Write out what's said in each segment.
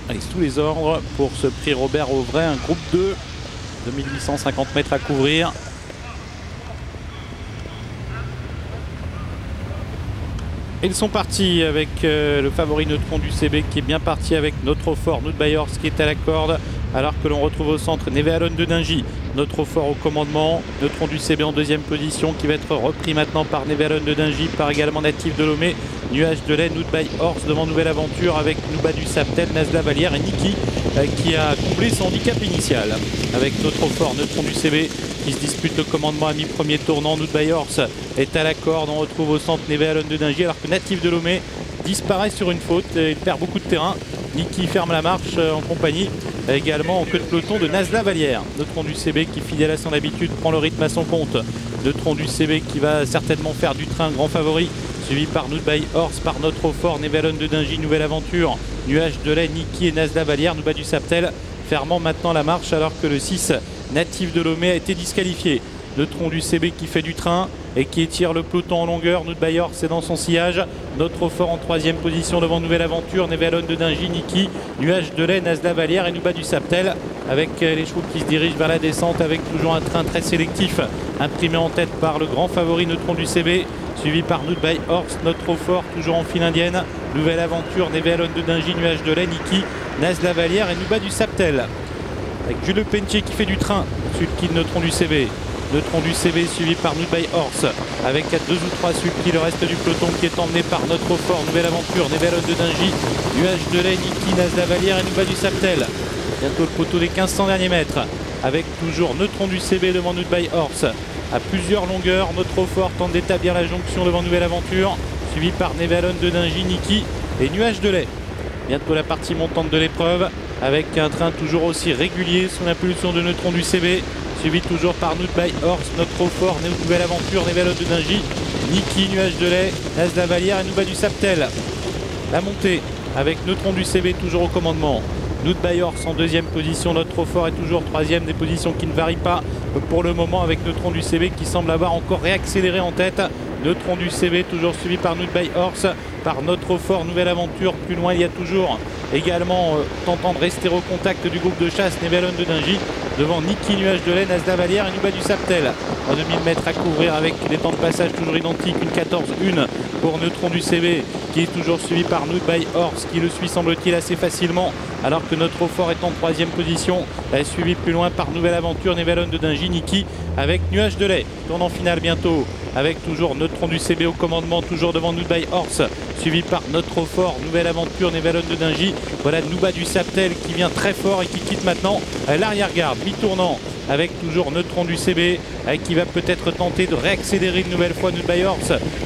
Allez, sous les ordres pour ce prix Robert Auvray, un groupe 2, 2850 mètres à couvrir. Ils sont partis avec le favori Neutron du CB qui est bien parti avec Notre Fort, Nout Bayors qui est à la corde, alors que l'on retrouve au centre Nevealon de Dingy, Notre Fort au commandement, Neutron du CB en deuxième position qui va être repris maintenant par Nevealon de Dingy, par également Natif de Lomé, Nuage de lait, Nout Bayors devant Nouvelle Aventure avec Nouba du Saptel, Nazla Vallière et Niki qui a comblé son handicap initial. Avec Notre Fort, Neutron du CB qui se dispute le commandement à mi-premier tournant. Nout Bayors est à la corde, on retrouve au centre Nevealon de Dingy alors que Natif de Lomé disparaît sur une faute, il perd beaucoup de terrain. Niki ferme la marche en compagnie également en queue de peloton de Nazla Vallière. Neutron du CB qui, fidèle à son habitude, prend le rythme à son compte. Neutron du CB qui va certainement faire du train grand favori, suivi par Nout Bayors, par Notre Fort, Nevealon de Dingy, Nouvelle Aventure, Nuage de lait, Niki et Nazla Vallière. Nouba du Saptel fermant maintenant la marche alors que le 6 Natif de Lomé a été disqualifié. Neutron du CB qui fait du train et qui étire le peloton en longueur. Nout Bayors est dans son sillage. Notre Fort en troisième position devant Nouvelle Aventure, Nevealon de Dingy, Niki, Nuage de lait, Nazla Vallière et Nouba du Saptel avec les chevaux qui se dirigent vers la descente avec toujours un train très sélectif imprimé en tête par le grand favori Neutron du CB, suivi par Nout Bayors, Notre Fort toujours en file indienne, Nouvelle Aventure, Nevealon de Dingy, Nuage de lait, Niki, Nazla Vallière et Nouba du Saptel. Avec Jules Pentier qui fait du train, ensuite qui Neutron du CB. Neutron du CB suivi par Nout Bayors avec 2 ou 3 suivis, le reste du peloton qui est emmené par Notre Fort, Nouvelle Aventure, Nevealon de Dingy, Nuage de lait, Niki, Nazla Vallière et Nouba du Saptel. Bientôt le poteau des 1500 derniers mètres avec toujours Neutron du CB devant Nout Bayors à plusieurs longueurs. Notre Fort tente d'établir la jonction devant Nouvelle Aventure, suivi par Nevealon de Dingy, Niki et Nuage de lait. Bientôt la partie montante de l'épreuve avec un train toujours aussi régulier sous l'impulsion de Neutron du CB, suivi toujours par Nout Bayors, Notre Fort, Nouvelle Aventure, Nevealon de Dingy, Niki, Nuage de lait, Nazla Vallière et Nouba du Saptel. La montée avec Neutron du CB toujours au commandement. Nout Bayors en deuxième position, Notre Fort est toujours troisième, des positions qui ne varient pas pour le moment avec Neutron du CB qui semble avoir encore réaccéléré en tête. Neutron du CB toujours suivi par Nout Bayors, par Notre Fort, Nouvelle Aventure. Plus loin il y a toujours également tentant de rester au contact du groupe de chasse Nevealon de Dingy devant Niki, Nuage de lait, Nazla Vallière et Nouba du Saptel. À 2000 mètres à couvrir avec des temps de passage toujours identiques, une 14-1 pour Neutron du CB qui est toujours suivi par Nout Bayors qui le suit semble-t-il assez facilement alors que Notre Fort est en troisième position, suivi plus loin par Nouvelle Aventure, Nevealon de Dingy, Niki avec Nuage de lait. Tournant final bientôt avec toujours Neutron du CB au commandement, toujours devant Nout Bayors, suivi par Notre Fort, Nouvelle Aventure, Nevealon de Dingy. Voilà Nouba du Saptel qui vient très fort et qui quitte maintenant l'arrière-garde, mi-tournant avec toujours Neutron du CB qui va peut-être tenter de réaccélérer une nouvelle fois. Nout Bayors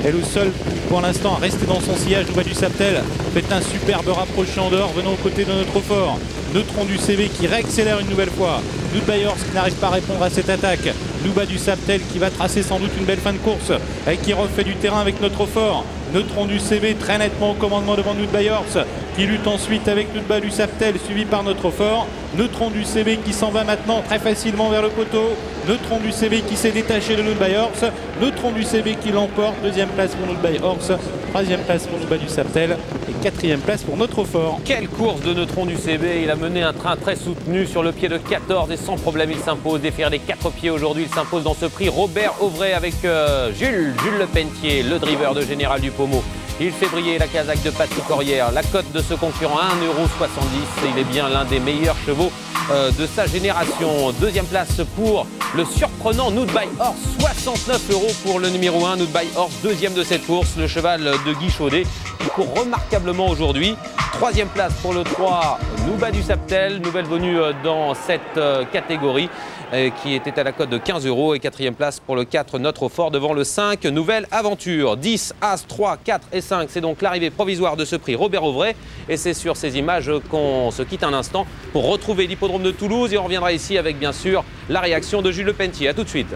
est le seul pour l'instant à rester dans son sillage. Nouba du Saptel fait un superbe rapproché en dehors venant aux côtés de Notre Fort. Neutron du CB qui réaccélère une nouvelle fois. Nout Bayors qui n'arrive pas à répondre à cette attaque. Nouba du Saptel qui va tracer sans doute une belle fin de course et qui refait du terrain avec Notre Fort. Neutron du CB très nettement au commandement devant Nout Bayors qui lutte ensuite avec Nouba du Saptel suivi par Notre Fort. Neutron du CB qui s'en va maintenant très facilement vers le poteau. Neutron du CB qui s'est détaché de Nout Bayors. Neutron du CB qui l'emporte. Deuxième place pour Nout Bayors. Troisième place pour Nouba du Saptel. Et quatrième place pour Notre Fort. Quelle course de Neutron du CB. Il a mené un train très soutenu sur le pied de 14 et sans problème il s'impose. Défaire les 4 pieds aujourd'hui, il s'impose dans ce prix Robert Auvray avec Jules Pentier, le driver de Général Dupaumeau. Il fait briller la casaque de Patrick Corrière. La cote de ce concurrent, 1,70 €. Il est bien l'un des meilleurs chevaux de sa génération. Deuxième place pour le surprenant Nout Bayors, 69 € pour le numéro 1. Nout Bayors, deuxième de cette course, le cheval de Guy Chaudet qui court remarquablement aujourd'hui. Troisième place pour le 3, Nouba du Saptel, nouvelle venue dans cette catégorie qui était à la cote de 15 €. Et quatrième place pour le 4, Notre Fort devant le 5, Nouvelle Aventure. 10, As, 3, 4 et 5, c'est donc l'arrivée provisoire de ce prix Robert Auvray. Et c'est sur ces images qu'on se quitte un instant pour retrouver l'hippodrome de Toulouse. Et on reviendra ici avec bien sûr la réaction de Jules Pentier. A tout de suite.